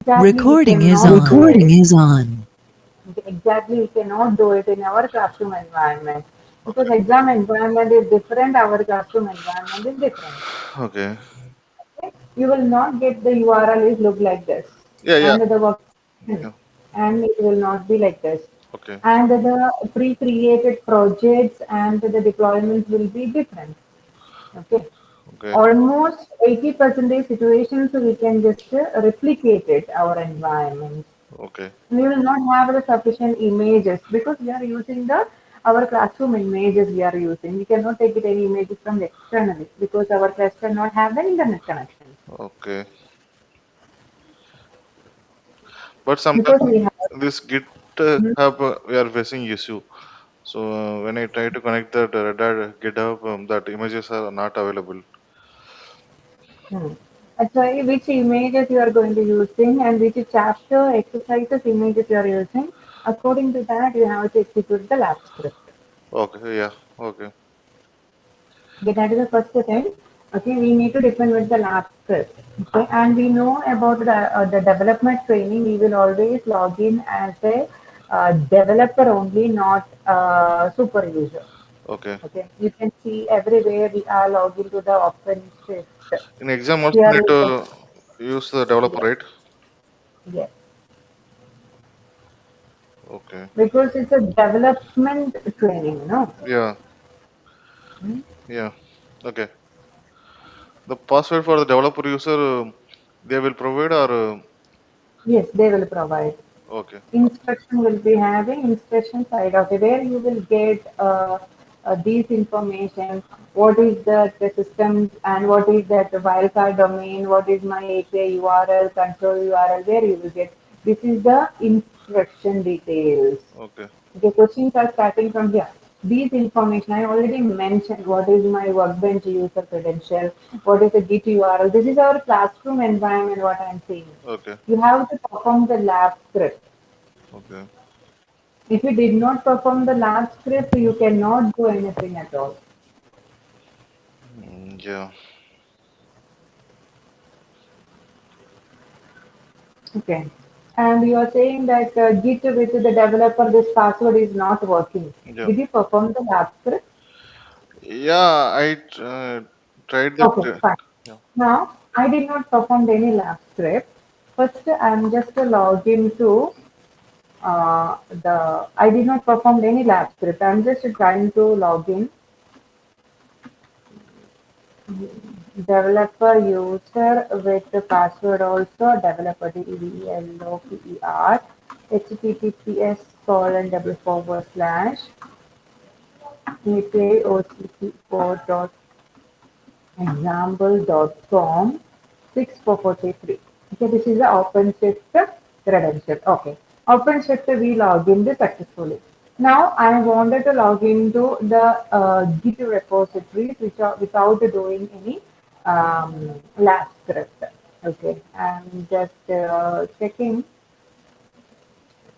Recording is Recording on. is on. Exactly, we cannot do it in our classroom environment because exam environment is different, our classroom environment is different. Okay. Okay? You will not get the URL is look like this, Yeah, yeah. and the work, Yeah. and it will not be like this, Okay. and the pre-created projects and the deployments will be different. Okay, Okay. almost 80% situations we can just replicate it our environment. Okay. We will not have the sufficient images because we are using the our classroom images we are using. We cannot take it any images from externally because our class cannot have the internet connection. Okay. But sometimes Because we have this Git hmm, hub we are facing issue. So when I try to connect that Red GitHub, that images are not available. hmm. That's why which images you are going to using and which chapter exercises images you are using. According to that, you have to execute the lab script. Okay. Yeah. Okay. Okay, that is the first thing. Okay, we need to define with the lab script. Okay, and we know about the development training. We will always log in as a developer only, not super user. Okay. Okay, you can see everywhere we are logging to the OpenShift. In exam also Here need we can, to use the developer, yes, right? yes, Okay. because it's a development training, no? Yeah. Hmm? Yeah. Okay. The password for the developer user they will provide or Yes, they will provide. okay. Instruction will be having instruction side of it where you will get these information. What is the system and what is that wildcard domain? What is my API URL, control URL? Where you will get. This is the instruction details. Okay. The questions are starting from here. These information I already mentioned. What is my workbench user credential? What is the Git URL? This is our classroom environment. What I'm saying. Okay. You have to perform the lab script. Okay. If you did not perform the lab script, you cannot do anything at all. Yeah. Okay. And you are saying that Git with the developer, this password is not working. Yeah. Did you perform the lab script? Yeah, tried that. Okay, fine. Yeah. Now, I did not perform any lab script. First, I'm just log into I did not perform any lab script. I'm just trying to log in. Developer user with the password also developer developer https colon double forward slash apaocc example.com 64433. Okay, this is the OpenShift credential. Okay, OpenShift we log in successfully. Now I wanted to log into the Git repositories which are without doing any lab script. Okay, I'm just checking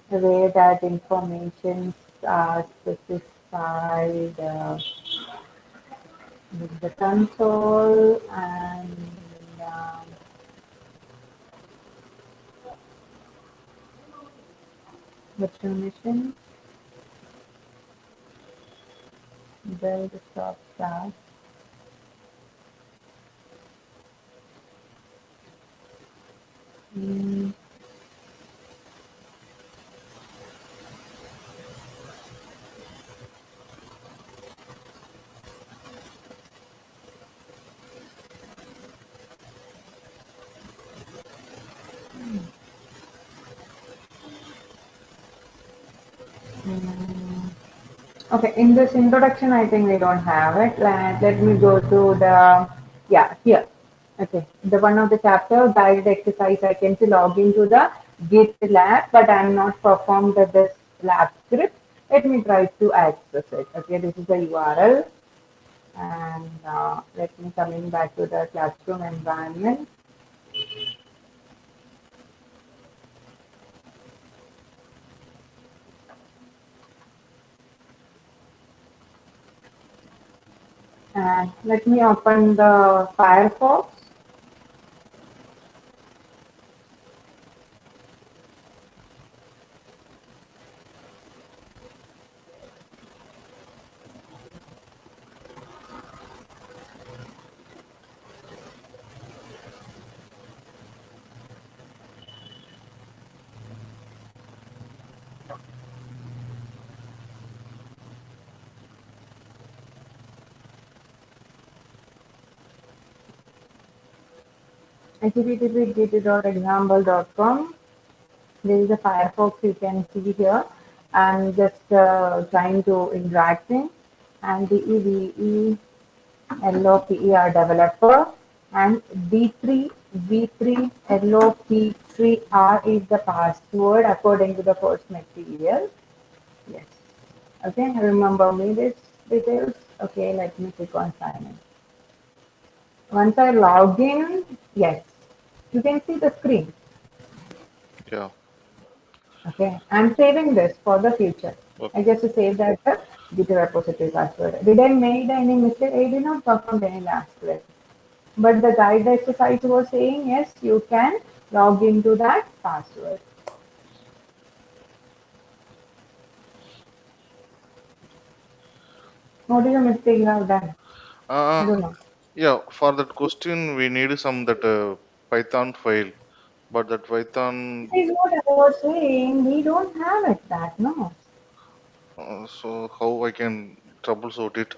where that information are specified with the console and um, the permission, build stop start. Mm, mm. Okay, in this introduction, I think we don't have it. Let me go to the, yeah, here. Okay, the one of the chapter guided exercise, I can see log into the Git lab, but I'm not performed this lab script. Let me try to access it. Okay, this is the URL, and let me coming back to the classroom environment. And let me open the Firefox. http://git.example.com. There is a Firefox you can see here. I'm just trying to interacting and DEVELOPER developer and D3V3LOP3R is the password according to the course material. Yes. Okay, remember me this details. Okay, let me click on sign in. Once I log in, yes, you can see the screen. Yeah. Okay, I'm saving this for the future. I Okay. just save that Git repository password. Did I made any mistake? I did not perform any last click. But the guide exercise was saying yes, you can log into that password. What is the mistake you have done? Uh, I don't know. yeah. For that question, we need some that Python file, but that Python. That is what I was saying. We don't have it that no. So how I can troubleshoot it,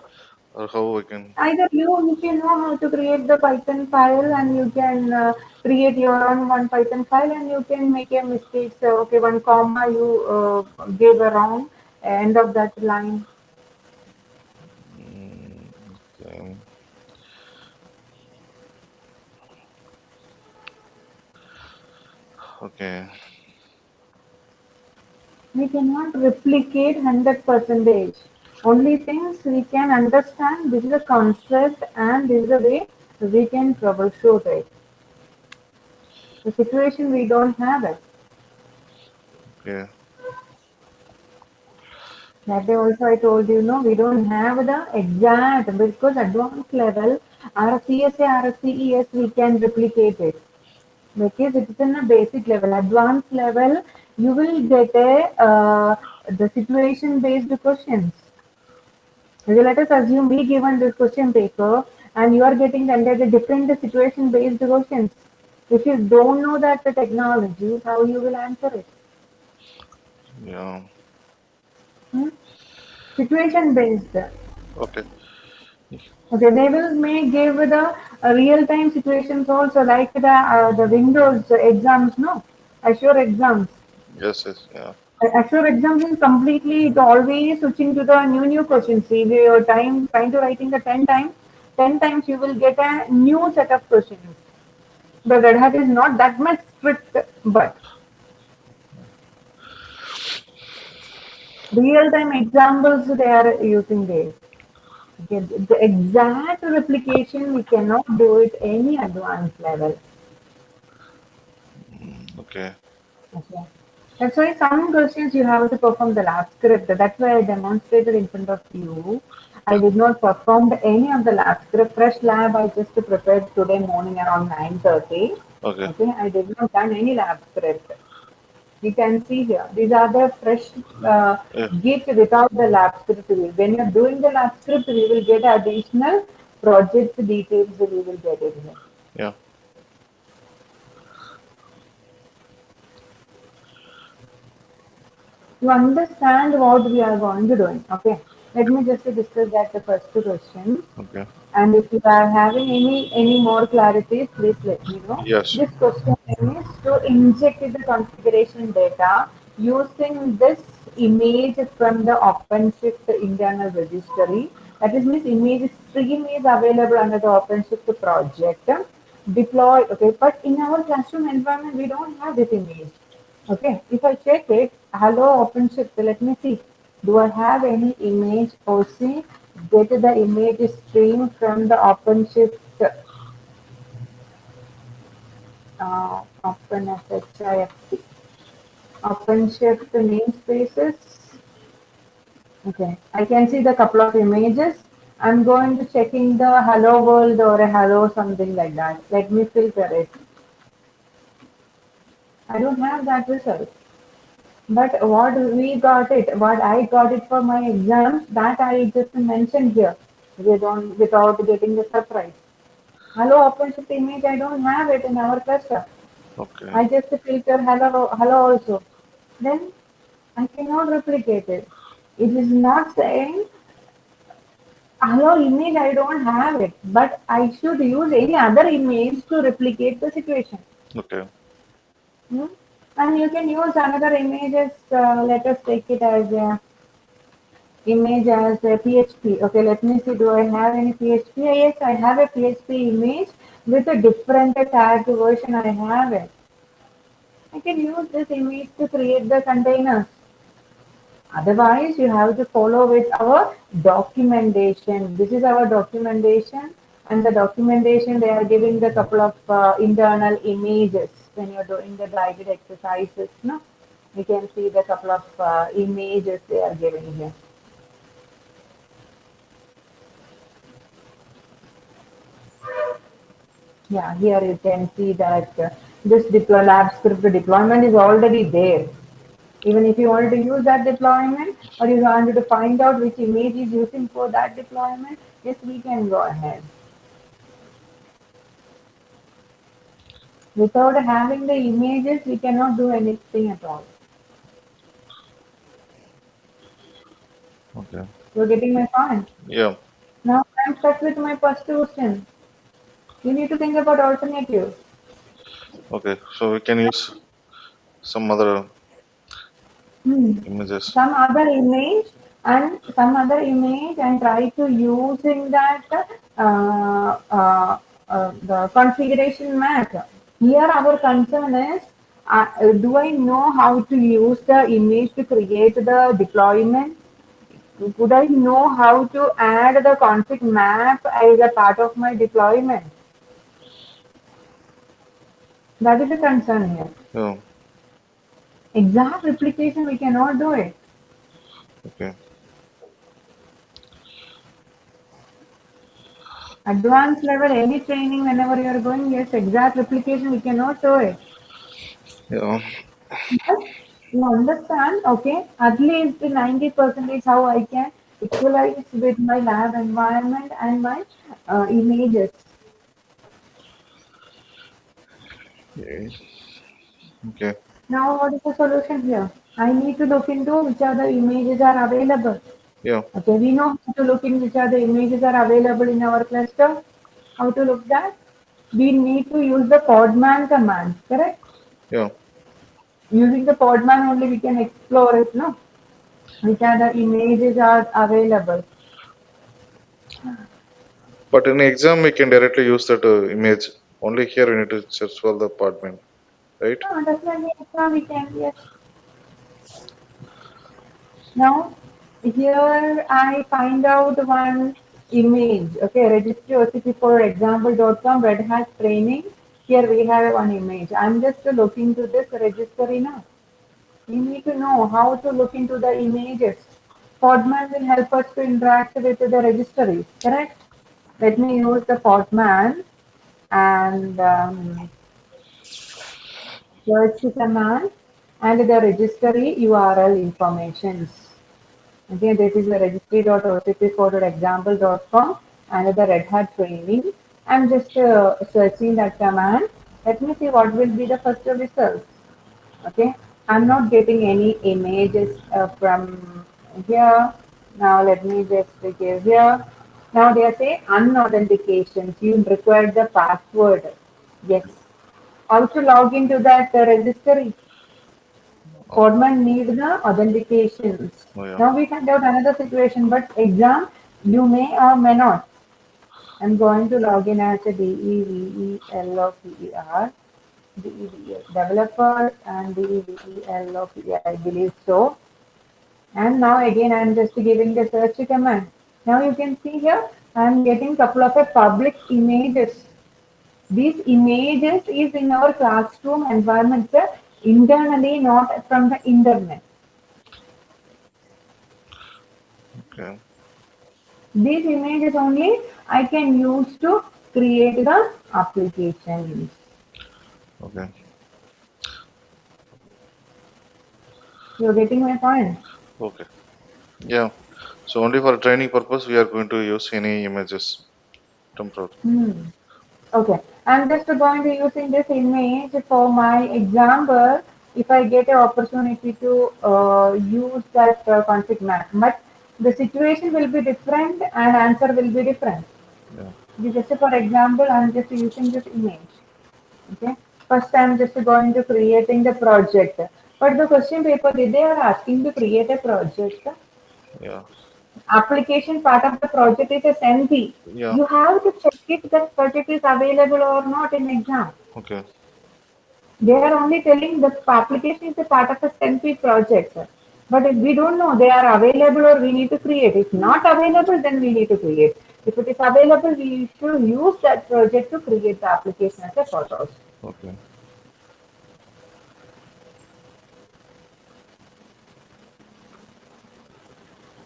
or how I can? Either you can know how to create the Python file and you can create your own one Python file and you can make a mistake. So okay, one comma you gave a wrong end of that line. Okay. Okay. We cannot replicate 100%. Only things we can understand. This is a concept and this is the way we can troubleshoot it. The situation we don't have it. Okay. That day also I told you, no, we don't have the exact because advanced level RCSA, RCES we can replicate it because it is in a basic level. Advanced level you will get a the situation based questions. Okay, let us assume we given this question paper and you are getting the entirely different situation based questions. If you don't know that the technology, how you will answer it? Yeah. Hmm? Situation based. Okay. Okay, they will may give the real-time situations also like the Windows exams, no? Assure exams. Yes. Yes. Yeah. Assure exams is completely it always switching to the new questions. See, your time trying to writing the 10 times you will get a new set of questions. The Red Hat is not that much strict, but real-time examples they are using there. Okay, the exact replication we cannot do it any advanced level. Okay. Okay. That's why some questions you have to perform the lab script. That's why I demonstrated in front of you. I did not perform any of the lab script. Fresh lab I just prepared today morning around 9:30. Okay. Okay, I did not done any lab script. You can see here. These are the fresh Yeah. Git without the lab script. When you're doing the lab script, we will get additional projects details. We will get it here. Yeah. To understand what we are going to do. Okay, let me just discuss that the first question. Okay. And if you are having any more clarities, please let me know. Yes. This question is to inject the configuration data using this image from the OpenShift internal registry. That is means image stream is available under the OpenShift project. Deploy, okay, but in our classroom environment we don't have this image. Okay, if I check it, hello OpenShift, let me see. Do I have any image OC? Get the image stream from the OpenShift, OpenShift, OpenShift namespaces. Okay, I can see the couple of images. I'm going to checking the hello world or a hello something like that. Let me filter it. I don't have that result. But what we got it, what I got it for my exams, that I just mentioned here without getting the surprise. Hello OpenShift image, I don't have it in our cluster. Okay. I just filter hello also. Then I cannot replicate it. It is not saying Hello image, I don't have it, but I should use any other image to replicate the situation. Okay. Hmm? And you can use another images. Let us take it as a image as a PHP. Okay, let me see. Do I have any PHP? Yes, I have a PHP image with a different tagged version. I have it. I can use this image to create the containers. Otherwise, you have to follow with our documentation. This is our documentation, and the documentation they are giving the couple of internal images when you're doing the guided exercises. No, you can see the couple of images they are giving here. Yeah, here you can see that this deploy lab script deployment is already there. Even if you wanted to use that deployment or you wanted to find out which image is using for that deployment, yes, we can go ahead. Without having the images, we cannot do anything at all. Okay. You're getting my point. Yeah. Now I'm stuck with my first question. You need to think about alternatives. Okay. So we can use some other Hmm. images. Some other image and try to using that the configuration map. Here our concern is, do I know how to use the image to create the deployment? Would I know how to add the config map as a part of my deployment? That is the concern here. Yeah. Exact replication, we cannot do it. Okay. Advanced level, any training, whenever you are going, yes, exact replication, we cannot do it. Yeah. But you understand, okay, at least 90% is how I can equalize with my lab environment and my images. Okay. Okay. Now, what is the solution here? I need to look into which other images are available. Yeah. Okay, we know how to look in which other images are available in our cluster. How to look that? We need to use the podman command, correct? Yeah. Using the podman only we can explore it, no? Which other images are available. But in exam, we can directly use that image. Only here we need to search for the apartment, right? Ah, definitely, extra we can, yes. Now, here I find out one image. Okay, registry OCP for example.com, Red Hat training. Here we have one image. I'm just looking to this registry now. We need to know how to look into the images. Podman will help us to interact with the registries, correct? Let me use the Podman and search command and the registry URL informations. Okay, this is the registry.ocp4.example.com and the Red Hat training. I'm just searching that command. Let me see what will be the first result. Okay, I'm not getting any images from here. Now let me just give here. Now they say unauthentications. You require the password. Yes. How to log into that registry? Oh, Podman need the authentications. oh yeah. Now we find out another situation, but exam you may or may not. I'm going to log in as a developer, developer and developer, I believe so. And now again I'm just giving the search command. Now you can see here I'm getting couple of public images. These images is in our classroom environment internally, not from the internet. Okay. These images only I can use to create the applications. Okay. You're getting my point? Okay. Yeah. So only for training purpose, we are going to use any images temporary. Hmm. Okay. I'm just going to using this image for my example if I get an opportunity to use that config map. But The situation will be different and answer will be different. Yeah. Just for example, I'm just using this image. Okay. First, I'm just going to creating the project. But the question paper, they are asking to create a project. Yeah. Application part of the project is a SNP. Yeah. You have to check if that project is available or not in exam. Okay. They are only telling the application is a part of a SNP project. But if we don't know they are available or we need to create. If not available, then we need to create. If it is available, we should use that project to create the application as a photos. Okay.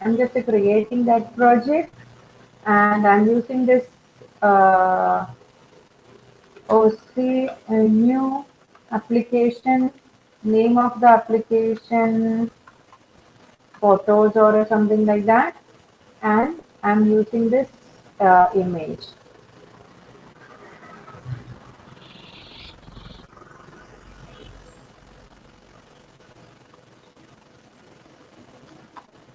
I'm just creating that project and I'm using this uh, OC new application, name of the application, photos or something like that, and I'm using this image.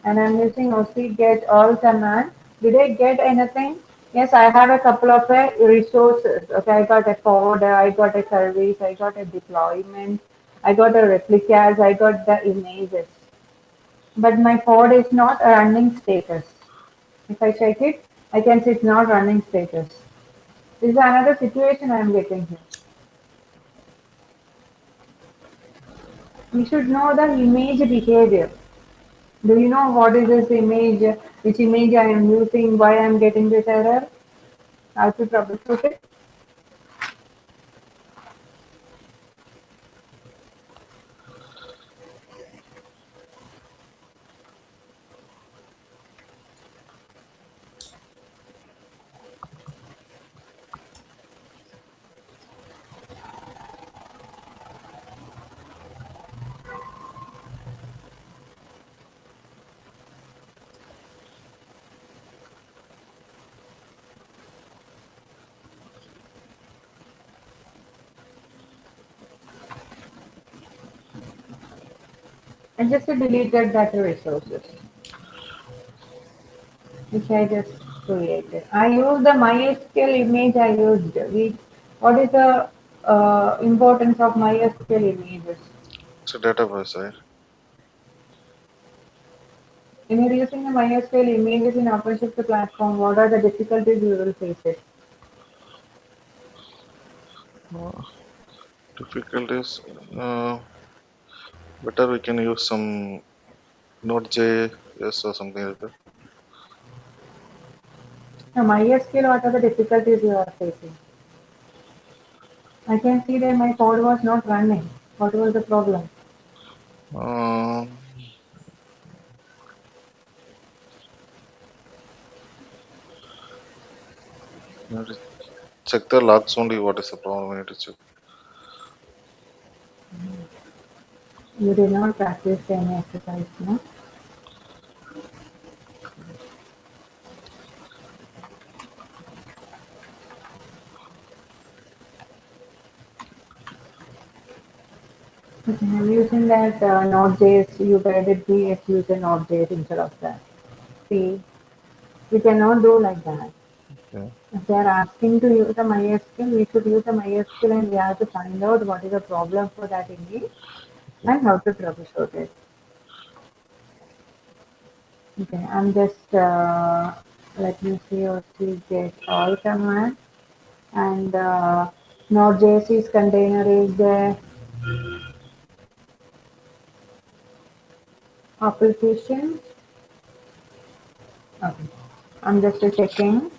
And I'm using OC get all command. Did I get anything? Yes, I have a couple of resources. Okay, I got a code, I got a service, I got a deployment, I got a replicas, I got the images. But my pod is not a running status. If I check it, I can see it's not running status. This is another situation I am getting here. We should know the image behavior. Do you know what is this image? Which image I am using? Why I am getting this error? How to troubleshoot it? I just deleted that resources which I just created. I used the MySQL image I used. What is the importance of MySQL images? So database, right? When you're using the MySQL images in OpenShift platform, what are the difficulties you will face it? Uh, difficulties. Better we can use some Node.js or something like that. Now, MySQL, what are the difficulties you are facing? I can see that my code was not running. What was the problem? Uh, we need to check the logs only. What is the problem? We need to check. You did not practice any exercise, no? Okay, I'm using that Node.js. You better be use a Node.js instead of that. See, we cannot do like that. Yeah. If they are asking to use a MySQL, we should use a MySQL and we have to find out what is the problem for that image Okay. and how to troubleshoot it. Okay, I'm just let me see or see get all command and Node.js's container is the application. Okay, I'm just checking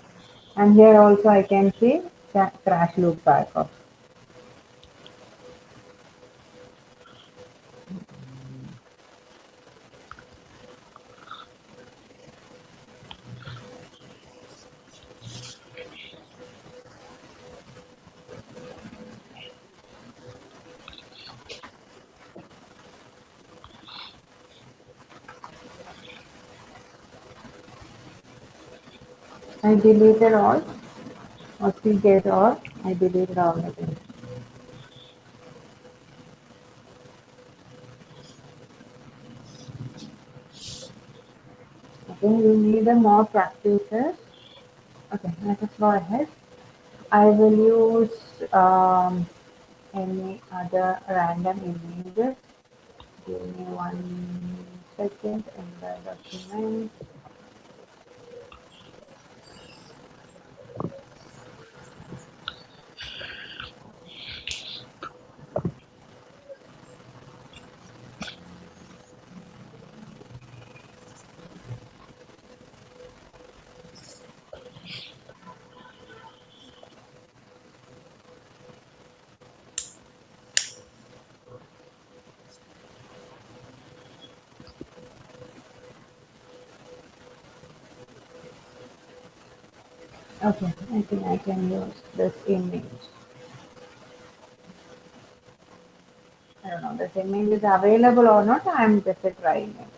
and here also I can see that crash loop backup. I deleted all or see get all. I deleted all of them. Okay, we need a more practices. Okay, let us go ahead. I will use any other random images. Give me 1 second in the document. Okay, I think I can use this image. I don't know, this image is available or not. I'm just trying it.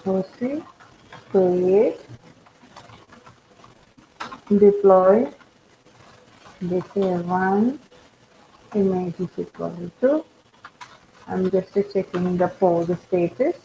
So see, create, deploy, this is one image is equal to. I'm just checking the pose status.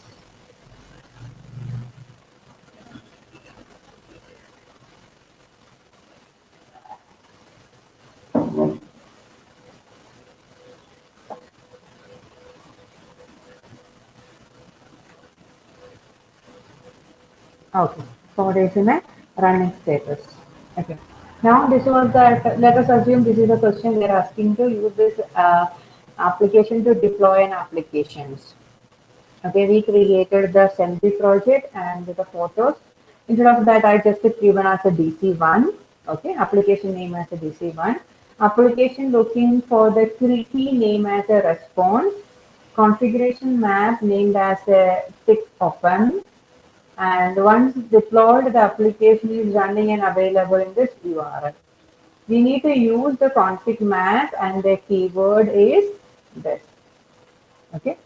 Okay, so it is in a running status. Okay. Now this was the, let us assume this is a question we are asking to use this application to deploy an applications. Okay, we created the selfie project and the photos. Instead of that, I just given as a DC1. Okay, application name as a DC1. Application looking for the key name as a response. Configuration map named as a tick open. And once deployed, the application is running and available in this URL. We need to use the config map and the keyword is this. Okay.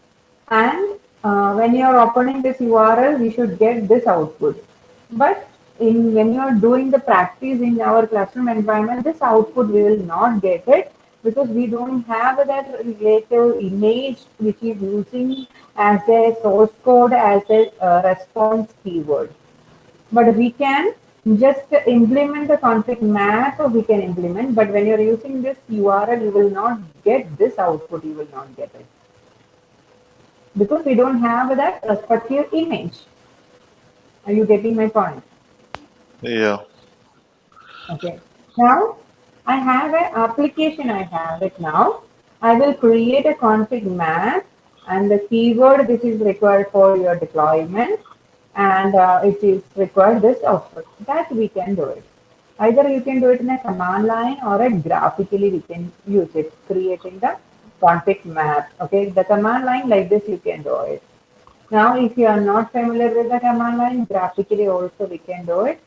And when you are opening this URL, we should get this output. But when you are doing the practice in our classroom environment, this output we will not get it because we don't have that relative image which is using as a source code as a response keyword. But we can just implement the config map, we can implement, but when you're using this URL, you will not get this output, you will not get it because we don't have that respective image. Are you getting my point? Yeah. Okay. Now I have an application. I have it now. I will create a config map and the keyword this is required for your deployment and it is required this output that we can do it. Either you can do it in a command line or a graphically we can use it creating the config map. Okay, the command line like this you can do it. Now, if you are not familiar with the command line, graphically also we can do it.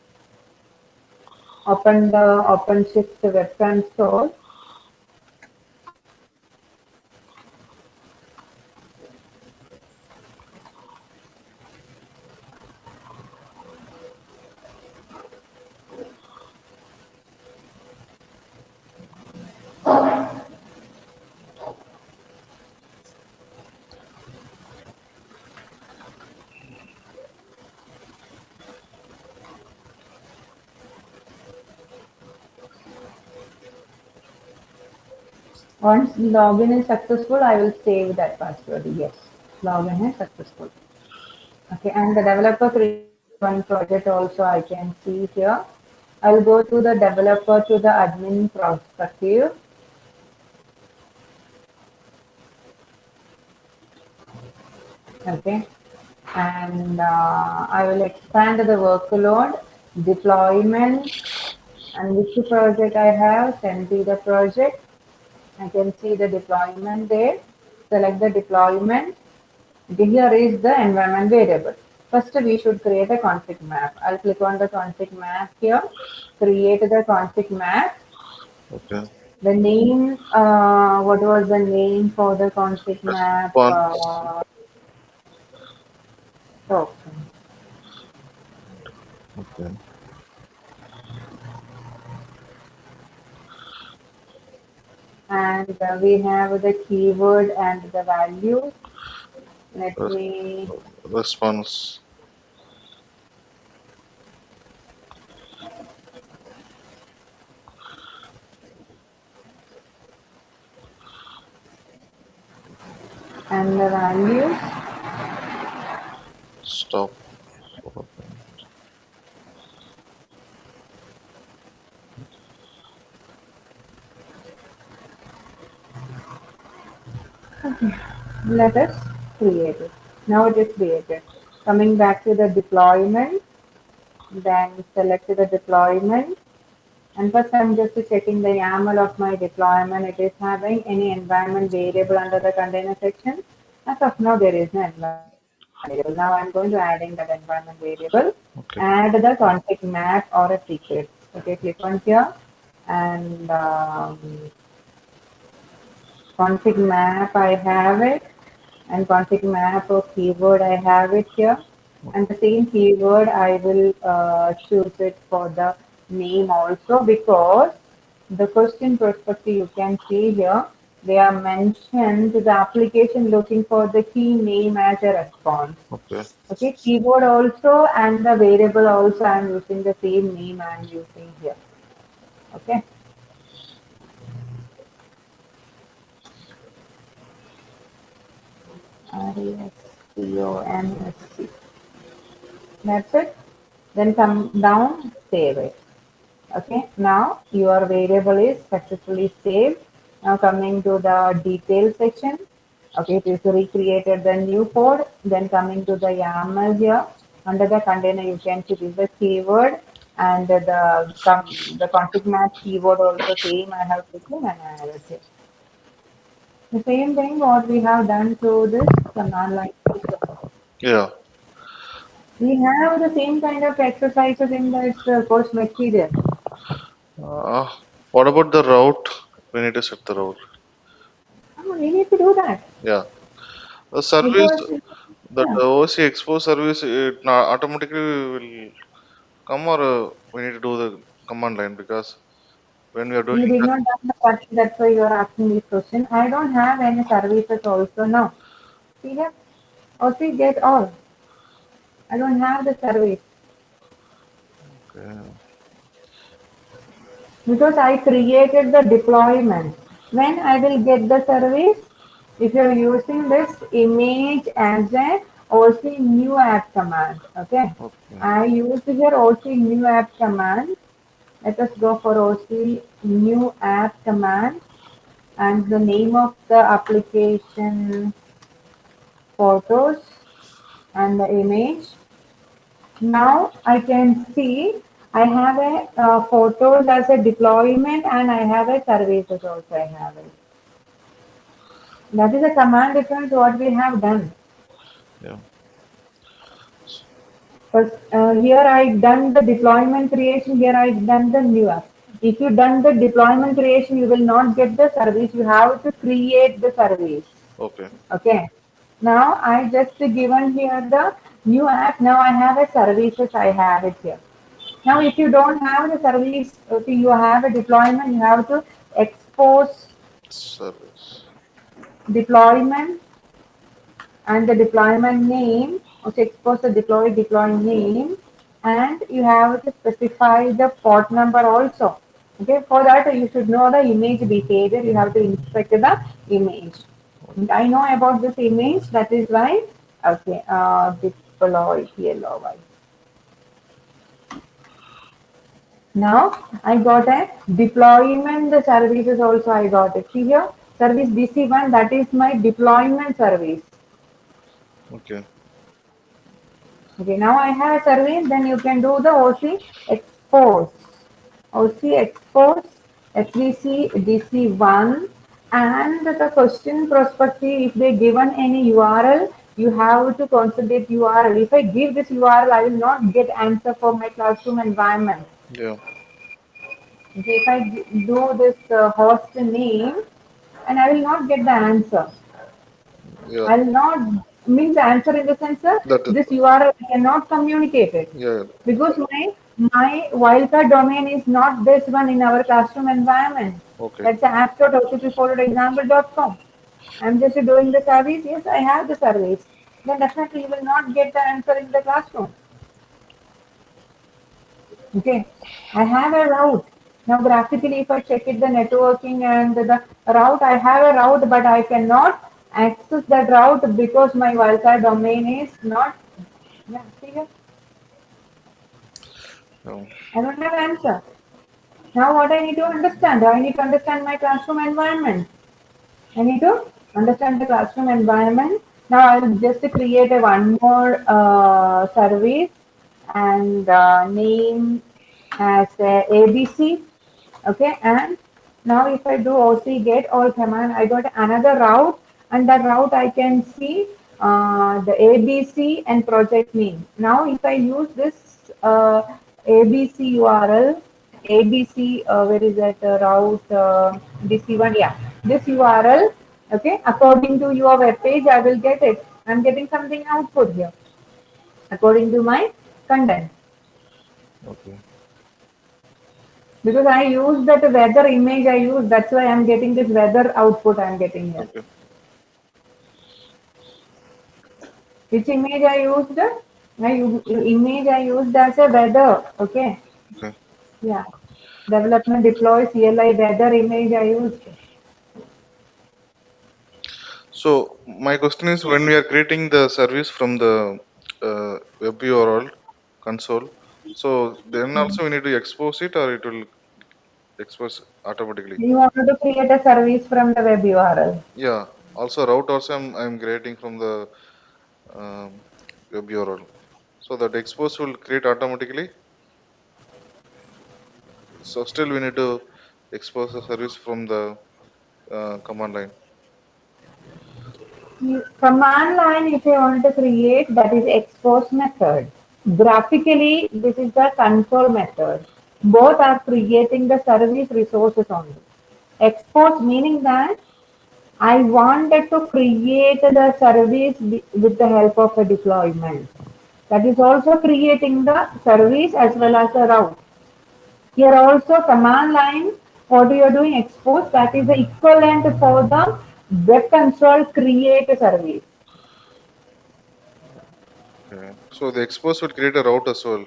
Open the OpenShift web console. Once login is successful, I will save that password. Yes, login is successful. Okay, and the developer created one project also I can see here. I will go to the developer to the admin perspective. Okay, and I will expand the workload, deployment, and which project I have, send to the project. I can see the deployment there. Select the deployment. Here is the environment variable. First, we should create a config map. I'll click on the config map here. Create the config map. Okay. The name, what was the name for the config map? Font. Okay. Okay. And we have the keyword and the values. Let Res- me, Response. and the values. Stop. Let us create it. Now it is created. Coming back to the deployment, then select the deployment. And first I'm just checking the YAML of my deployment. It is having any environment variable under the container section. As of now, there is no environment variable. Now I'm going to adding that environment variable. Okay. Add the config map or a secret. Okay, click on here and config map I have it, and config map of keyword I have it here, and the same keyword I will choose it for the name also, because the question perspective you can see here, they are mentioned the application looking for the key name as a response. Okay. Okay, keyboard also and the variable also I am using the same name I am using here. Okay, RESPONSC. That's it. Then come down, save it. Okay, now your variable is successfully saved. Now coming to the detail section. Okay, it is recreated the new code. Then coming to the YAML here. Under the container, you can see this is the keyword and the config map keyword also same I have taken and I have it. The same thing what we have done through this command line also. Yeah. We have the same kind of exercises in this course material. Uh, what about the route? We need to set the route. Oh, we need to do that Yeah. The service because that yeah, OC expose service it automatically will come, or we need to do the command line, because when we are doing you did that. not have the question. That's why you are asking this question. I don't have any services also now. See here, or see get all. I don't have the service Okay. because I created the deployment. When I will get the service, if you are using this image as a OC new app command, okay. Okay. I use here OC new app command. Let us go for OC new app command, and the name of the application photos and the image. Now I can see I have a photos as a deployment and I have a services also I have it. That is a command difference what we have done. Yeah. First, here I done the deployment creation, here I done the new app. If you done the deployment creation, you will not get the service. You have to create the service. Okay. Okay. Now I just given here the new app. Now I have a services. I have it here. Now if you don't have the service, okay, you have a deployment. You have to expose Service. deployment and the deployment name. Also expose the deploy name, and you have to specify the port number also. Okay. For that you should know the image behavior. You have to inspect the image. I know about this image, that is why, okay, deploy PLOY. Now I got a deployment the services also I got it. See here, service DC1, that is my deployment service. Okay. Okay, now I have a service, then you can do the OC expose. OC expose SVC DC1, and the question perspective, if they given any URL, you have to consider URL. If I give this URL, I will not get answer for my classroom environment. Yeah. Okay, if I do this host name, and I will not get the answer. Yeah. I'll not. Means answer in the sense that That this URL cannot communicate it yeah. because my wildcard domain is not this one in our classroom environment. Okay. That's apps.ocpfollowed.example.com. I'm just doing the service. Yes, I have the service. Then definitely you will not get the answer in the classroom. Okay, I have a route. Now graphically, if I check it, the networking and the route, I have a route, but I cannot access that route because my wildcard domain is not. Yeah, see here, Oh, I don't have answer. Now what I need to understand? I need to understand my classroom environment. I need to understand the classroom environment. Now I will just create a one more service and name as ABC. Okay, and now if I do OC get all command, I got another route, and that route I can see the ABC and project name. Now if I use this ABC URL, ABC, where is that route? DC1, yeah, this URL. Okay, according to your web page, I will get it. I'm getting something output here according to my content. okay. Because I use that weather image I use, that's why I'm getting this weather output I'm getting here. Okay. Which image I used? Image I used as a weather. Okay. Okay. Yeah. Development deploy CLI weather image I used. So my question is, when we are creating the service from the web URL console, so then Hmm. also we need to expose it, or it will expose automatically. You want to create a service from the web URL. Yeah. Also route also I'm creating from the web URL. So that expose will create automatically. So still we need to expose the service from the command line. Command line, if I want to create, that is expose method. Graphically, this is the console method. Both are creating the service resources only. Expose meaning that I wanted to create the service with the help of a deployment. That is also creating the service as well as the route. Here also command line, what you are doing expose, that is the equivalent for the web console create a service. Okay. So the expose will create a route as well.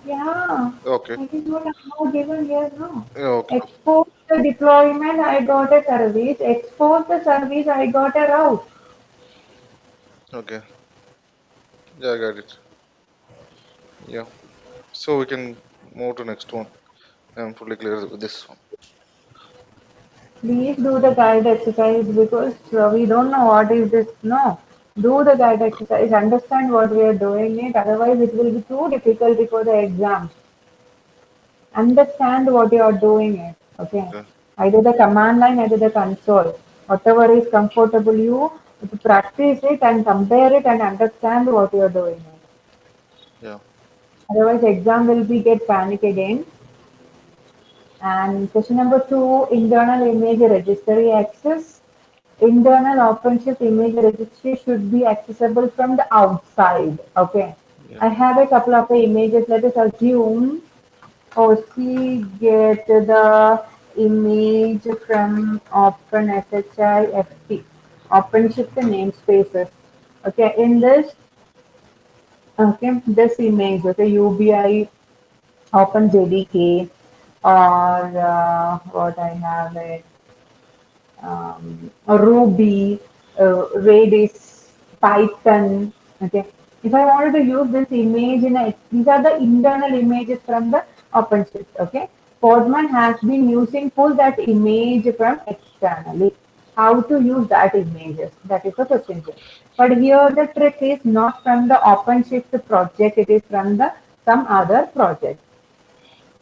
Yeah, Okay. that is what I have given here now. Yeah, okay. Expose the deployment, I got a service. Expose the service, I got a route. Okay. Yeah, I got it. Yeah. So we can move to next one. I'm fully clear with this one. Please do the guide exercise because we don't know what is this. No, do the guide exercise. Understand what we are doing it. Otherwise, it will be too difficult before the exam. Understand what you are doing it. Okay. Okay. Either the command line, either the console. Whatever is comfortable you to practice it and compare it and understand what you are doing it. Yeah. Otherwise, exam will be get panic again. And question number two, internal image registry access. Internal OpenShift image registry should be accessible from the outside. Okay. Yeah. I have a couple of images. Let us assume OC get the image from OpenSHIFT, OpenShift namespaces. Okay, in this, okay, this image, okay, UBI, OpenJDK, or what I have it, Ruby, Redis, Python. Okay. If I wanted to use this image these are the internal images from the OpenShift. Okay. Podman has been using pull that image from externally. How to use that images? That is the question here. But here the trick is not from the OpenShift project. It is from the some other project.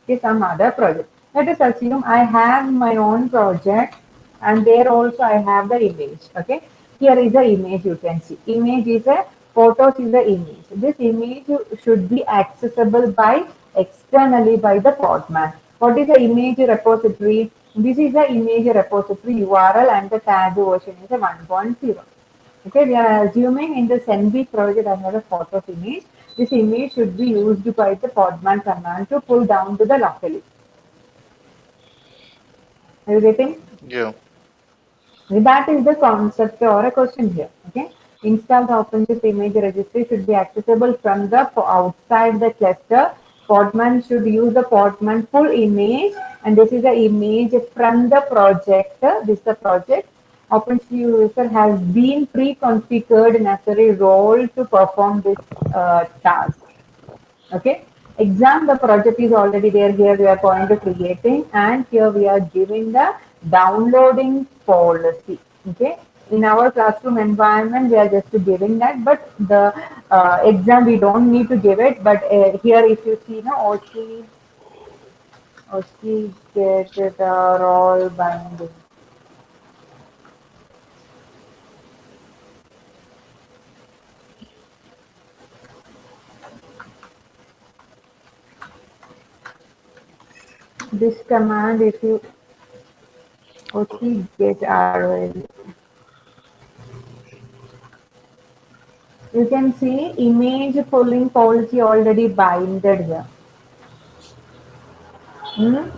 Okay, some other project. Let us assume I have my own project and there also I have the image. Okay, here is the image you can see. Image is a photos is the image. This image should be accessible by externally by the Podman. What is the image repository? This is the image repository URL and the tag version is a 1.0. Okay, we are assuming in this NB project I have a photo of image. This image should be used by the podman command to pull down to the locally. Are you getting? Yeah. That is the concept or a question here. Okay. Install the OpenShift image registry should be accessible from the outside the cluster. Podman should use the Podman full image, and this is the image from the project. This is the project. OpenShift user has been pre-configured necessary role to perform this task. Okay. Exam, the project is already there. Here we are going to creating, and here we are giving the downloading policy. Okay. In our classroom environment, we are just giving that, but the exam we don't need to give it. But here, if you see, no, OC get the roll binding. This command, if you OC get ROL, you can see image pulling policy already binded here. Hmm?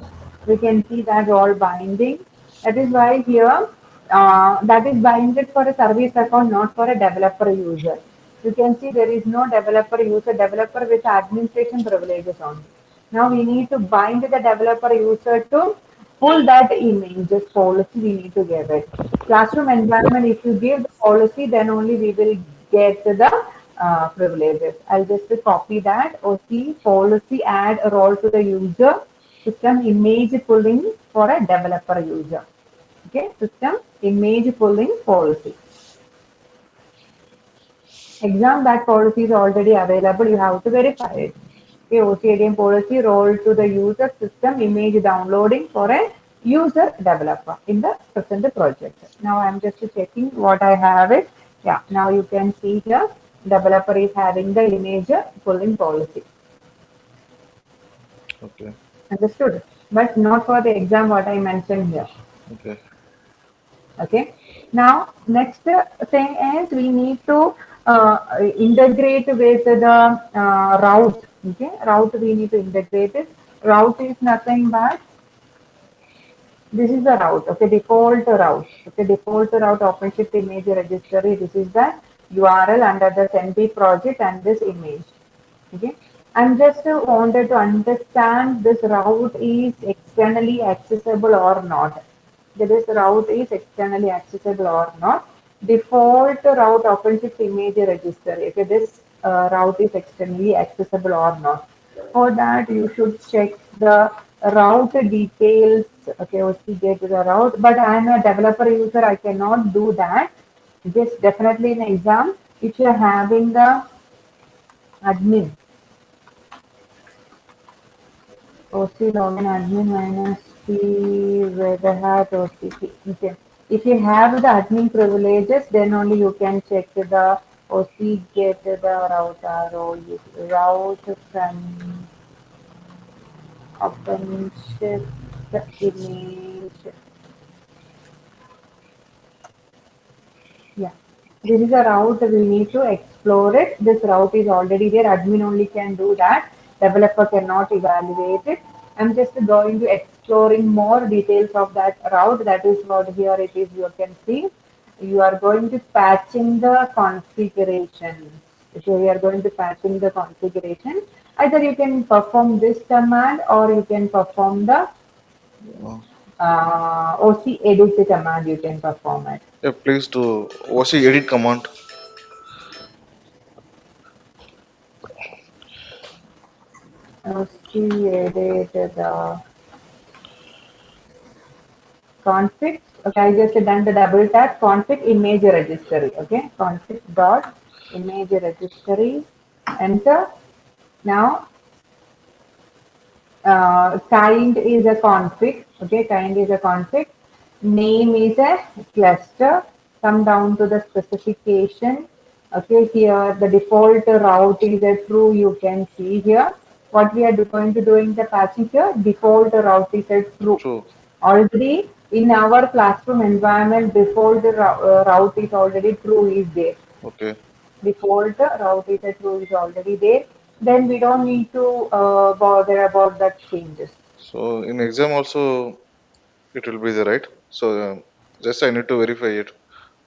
We can see that all binding. That is why here that is binded for a service account, not for a developer user. You can see there is no developer user, developer with administration privileges only. Now we need to bind the developer user to pull that image, just policy we need to give it. Classroom environment, if you give the policy, then only we will get the privileges. I'll just copy that. OC policy add a role to the user system image pulling for a developer user. Okay, system image pulling policy. Exam that policy is already available. You have to verify it. Okay, OCADM policy role to the user system image downloading for a user developer in the present project. Now I'm just checking what I have it. Yeah, now you can see here developer is having the image pulling policy. Okay. Understood? But not for the exam what I mentioned here. Okay. Okay. Now, next thing is we need to integrate with the route. Okay, route we need to integrate it. Route is nothing but this is the route. Okay, default route. Okay, default route OpenShift image registry. This is the URL under the NP project and this image. Okay, I'm just wanted to understand this route is externally accessible or not. This route is externally accessible or not. Default route OpenShift image registry. Okay, this route is externally accessible or not. For that, you should check the route details. Okay, OC get the route, but I'm a developer user. I cannot do that. Just definitely in exam, if you're having the admin, OC login admin minus P redhat OCP. Okay. If you have the admin privileges, then only you can check the OC get the route from OpenShift image. Yeah. This is a route we need to explore it. This route is already there. Admin only can do that. Developer cannot evaluate it. I'm just going to exploring more details of that route. That is what here it is. You can see. You are going to patching the configuration. So we are going to patching the configuration. Either you can perform this command or you can perform the Uh, OC edit command. You can perform it. yeah, please do OC edit command. OC edit the config. Okay, I just done the double tap config image registry. Okay, config dot image registry. Enter. Now, kind is a config. Okay, kind is a config. Name is a cluster. Come down to the specification. Okay, here the default route is a true. You can see here. What we are going to do in the patching here, default route is a true. True. Already In our classroom environment, before the route is already true is there. Okay. Before the route is a true is already there, then we don't need to bother about that changes. So in exam also it will be the right. So just I need to verify it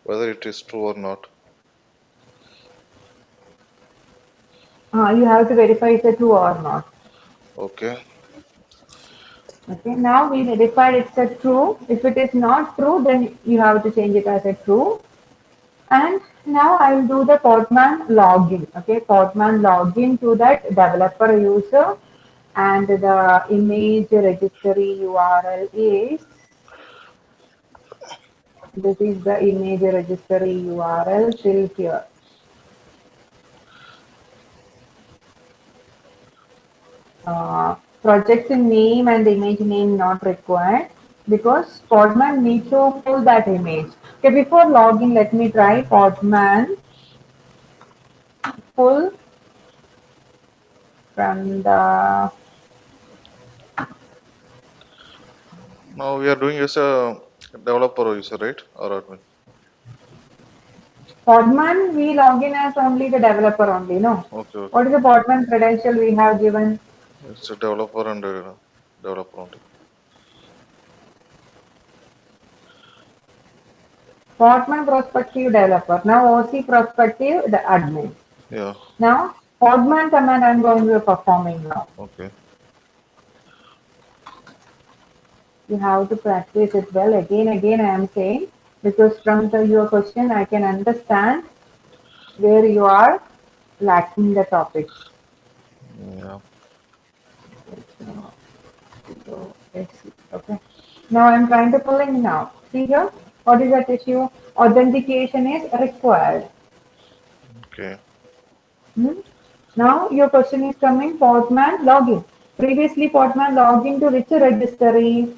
whether it is true or not. You have to verify it's a true or not. Okay. Okay, now we verified it's a true. If it is not true, then you have to change it as a true. And now I will do the Portman login. Okay, Portman login to that developer user, and the image registry URL is, this is the image registry URL till here. Project name and image name not required because Podman needs to pull that image. Okay, before login, let me try Podman pull from the Now we are doing as a developer user, right? Or admin. Podman. We login as only the developer only. No, Okay, what okay. is the Podman credential we have given? It's a developer and developer only. Podman prospective developer. Now OC prospective the admin. Yeah. Now Podman command I'm going to be performing now. Okay. You have to practice it well. Again I am saying, because from your question I can understand where you are lacking the topics. Yeah. So let's see. Okay. Now I'm trying to pull in now. See here? What is that issue? Authentication is required. Okay. Hmm? Now your question is coming Portman login. Previously Portman login to which registry?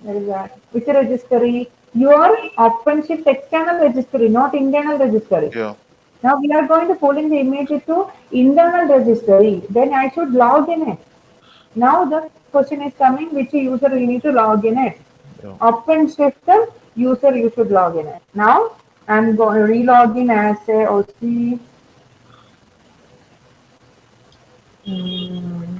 Where is that? Which registry? Your OpenShift external registry, not internal registry. Yeah. Now we are going to pull in the image to internal registry. Then I should log in it. Now the question is coming, which user we need to log in it. Yeah. OpenShift user you should log in it. Now I'm going to re-log in as a OC. Hmm,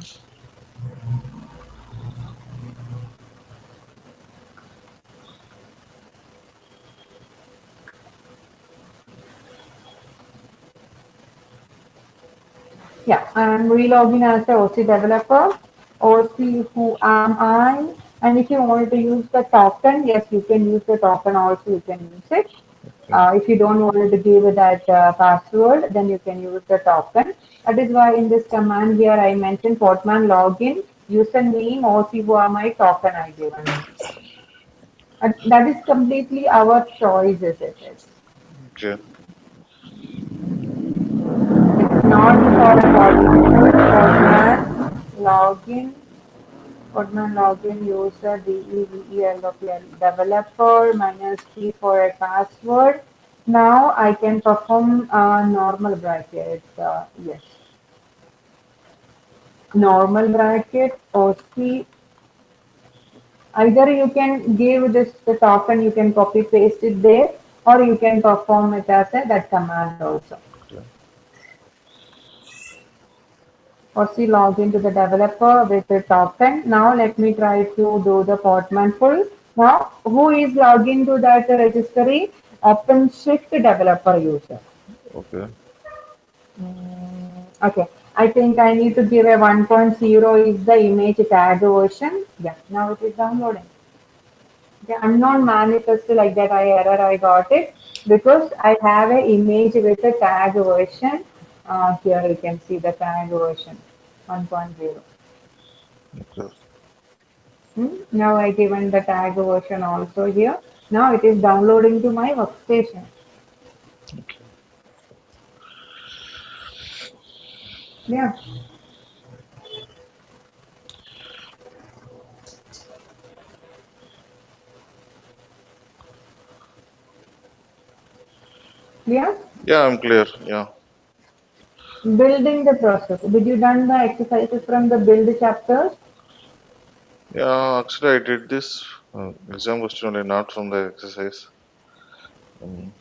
yeah, I'm re-logging as a OC developer. OC, who am I? And if you want to use the token, yes, you can use the token also, you can use it. Okay. If you don't want to give that password, then you can use the token. That is why in this command here I mentioned Portman login, username, OC, who am I, token I given. That is completely our choice, is it? Okay. It's not for a Portman login. Podman login user developer developer minus T for a password. Now I can perform normal bracket. Yes, normal bracket OC. Either you can give this the token, you can copy paste it there, or you can perform it as a that command also. Okay. OC log into the developer with the token. Now let me try to do the Portman full. Now who is logging to that registry? OpenShift developer user. Okay. Okay. I think I need to give a 1.0 is the image tag version. Yeah, now it is downloading. Okay, unknown manifest like that I got it because I have a image with a tag version. Here you can see the tag version 1.0. Okay. Now I given the tag version also here. Now it is downloading to my workstation. Okay. Yeah, yeah. Yeah, I'm clear. Yeah. Building the process. Did you done the exercises from the build chapters? Yeah. Actually, I did this. Exam question only, not from the exercise. Um,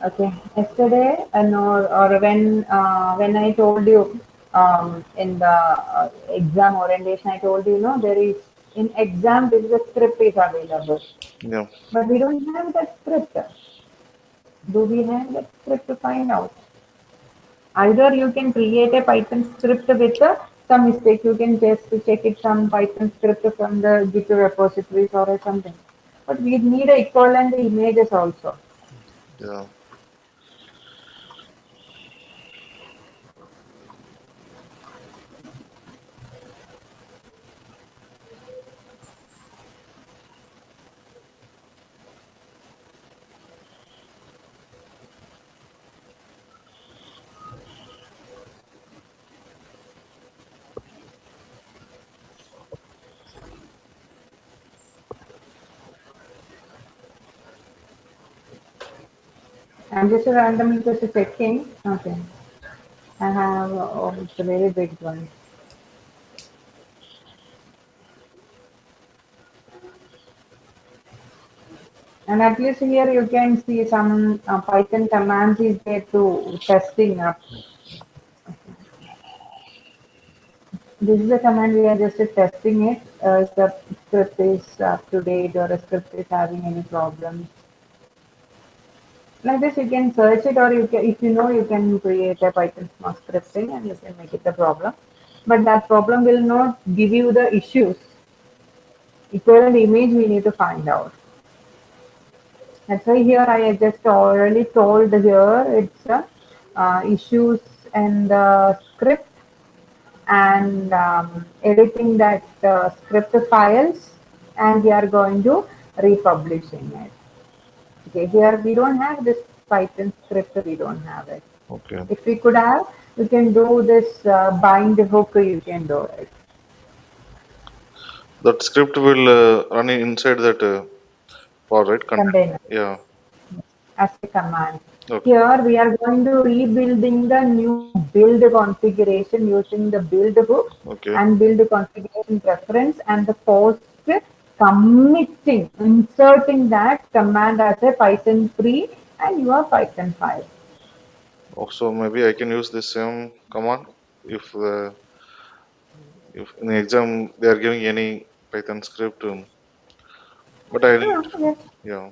Okay. Yesterday, no, or when I told you in the exam orientation, I told you, no, there is in exam there is a script is available, yeah. but we don't have that script. Do we have that script to find out? Either you can create a Python script with some mistake. You can just check it some Python script from the Git repositories or something. But we need a equivalent images also. Yeah. I'm just randomly just checking. Okay. I have, oh, it's a very big one. And at least here you can see some Python commands is there to testing up. This is a command we are just testing it. If the script is up to date or the script is having any problems. Like this, you can search it, or you can, if you know, you can create a Python smart scripting and you can make it a problem. But that problem will not give you the issues. Equivalent image we need to find out. That's why here I just already told here it's issues and the script and editing that script files, and we are going to republishing it. Okay, here we don't have this Python script, we don't have it. Okay. If we could have, you can do this bind hook, you can do it. That script will run inside that pod, right? Container. Yeah. As a command. Okay. Here we are going to rebuilding the new build configuration using the build hook Okay. and build configuration reference and the post committing, inserting that command as a Python 3 and your Python 5. Also, maybe I can use the same command if in the exam they are giving any Python script. But I Yeah, yes. yeah.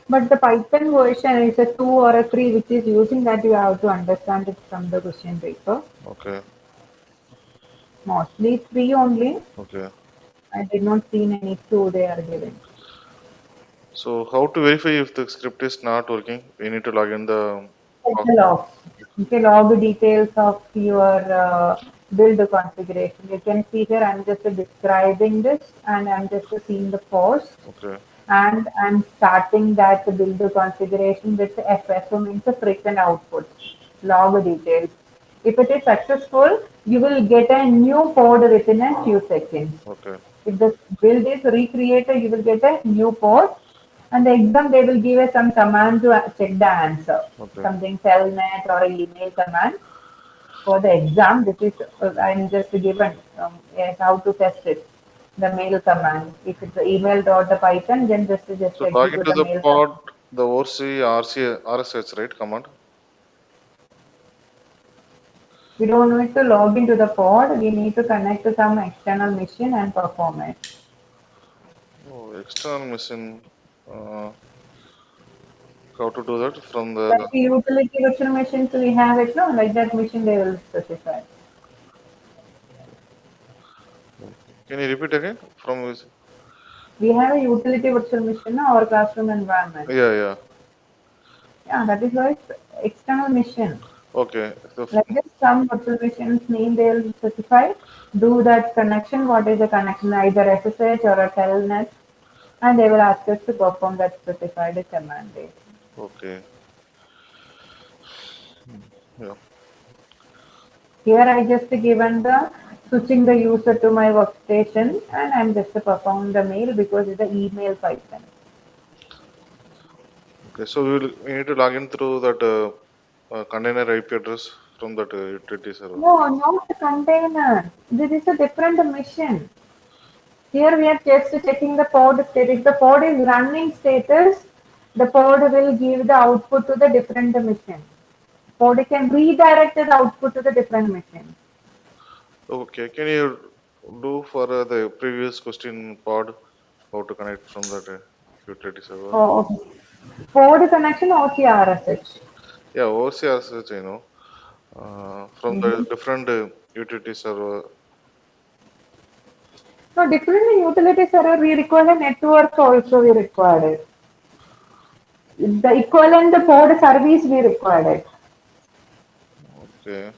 But the Python version is a 2 or a 3 which is using that you have to understand it from the question paper. Okay. Mostly 3 only. Okay. I did not see any 2 they are giving. So how to verify if the script is not working? We need to log in the. Check the logs. You can log details of your build configuration. You can see here I'm just describing this and I'm just seeing the post Okay. and I'm starting that build configuration with FSO means the frequent output. Log details. If it is successful, you will get a new pod within a few seconds. Okay. If the build is recreated, you will get a new pod. And the exam, they will give us some command to check the answer. Okay. Something telnet or an email command for the exam. This is I'm just given yes, how to test it. The mail command. If it's email dot the Python, then just So log execute into the the mail command. pod, the ORC, RC, RSH, right? Command. We don't need to log into the pod. We need to connect to some external machine and perform it. Oh, external machine. Uh, how to do that from Like the. the utility virtual machines we have it, no? Like that machine they will specify. Can you repeat again? From which? We have a utility virtual machine in our classroom environment. Yeah, yeah. Yeah, that is why it's external mission. Okay. So Like this, some virtual missions name they will specify, do that connection, what is the connection, either SSH or a telnet, and they will ask us to perform that specified command. okay. Yeah. Here I just given the switching the user to my workstation and I'm just performing the mail because it's the email Python. Okay. So we need to log in through that container IP address from that utility server. No, not the container. This is a different mission. Here we are just checking the pod state. If the pod is running status, the pod will give the output to the different machine. Pod can redirect the output to the different machine. Okay, can you do for the previous question pod how to connect from that utility server? Oh, okay. Pod connection OCRSH. Yeah, OCRs, from the Mm-hmm. different utility server. No, different utility server we require a network also we required it. The equivalent the pod service we required it. Okay,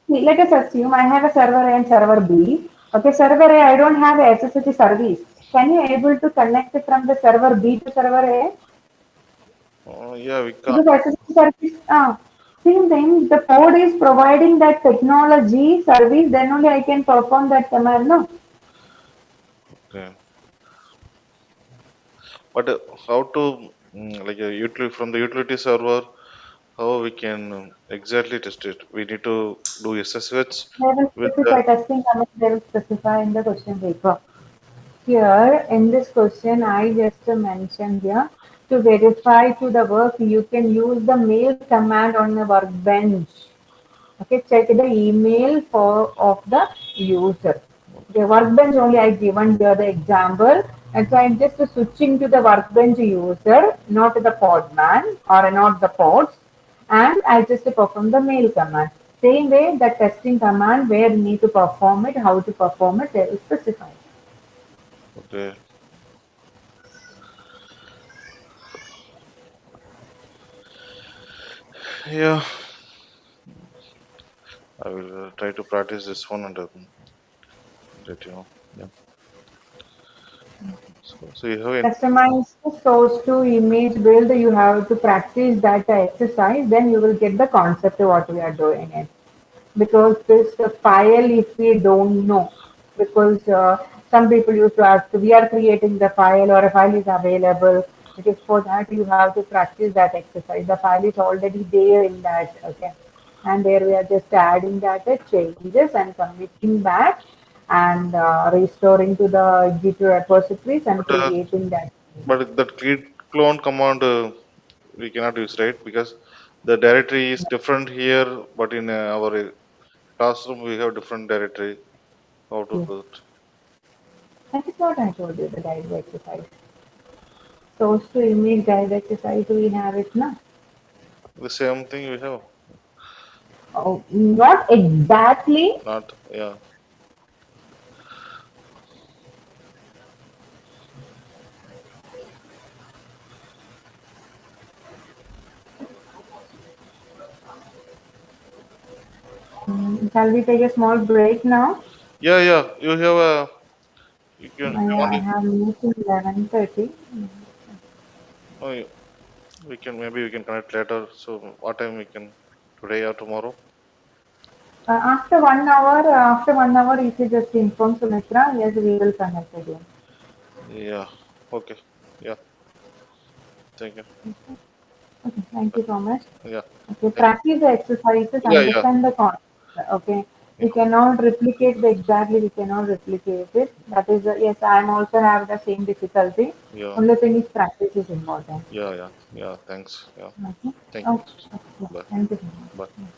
See, let us assume I have a server A and server B. Okay, server A, I don't have a SSH service. Can you able to connect from the server B to server A? yeah, we can. Because SSH service, same thing, the pod is providing that technology service, then only I can perform that command, no? Okay, but how to like a utility from the utility server? How we can exactly test it? We need to do SSH They will with the specify testing command, they will specify in the question paper. Here in this question, I just mentioned here to verify to the work, you can use the mail command on the workbench. Okay, check the email for of the user. The workbench only I given here the example, and so I'm just switching to the workbench user, not the podman or not the pods, and I just perform the mail command. Same way the testing command where you need to perform it, how to perform it, they will specify. okay. Yeah, I will try to practice this one and let you know. Yeah. So you have any, Customize the source to image build. You have to practice that exercise, then you will get the concept of what we are doing it. Because this file, if we don't know, because some people used to ask, we are creating the file or a file is available. It is for that you have to practice that exercise. The file is already there in that, okay. And there we are just adding that changes and committing back and restoring to the G2 repositories and but creating that. that git clone command we cannot use, right? Because the directory is different here, but in our classroom we have different directory. How to Yes. do it? That is what I told you, the guide exercise. Source to image guide exercise, we have it now. The same thing we have. Oh, not exactly. Not, yeah. Shall we take a small break now? Yeah, yeah. You have a, you can, you I only, have meeting 11:30. oh, we can, maybe we can connect later. So what time we can, today or tomorrow? After 1 hour, if you just inform Sumitra, yes, we will connect again. Yeah. Okay. Yeah. Thank you. Okay, thank you so much. Yeah. Okay, Thank practice the exercises, you. Yeah, yeah. understand the concept. Okay, Yeah. we cannot replicate the exactly, we cannot replicate it. That is, yes, I am also have the same difficulty. Yeah. Only thing is practice is important. Yeah. Yeah. Yeah. Thanks. Yeah. Okay, Thank you. okay, okay. Yeah, Bye. thank you so Bye. much.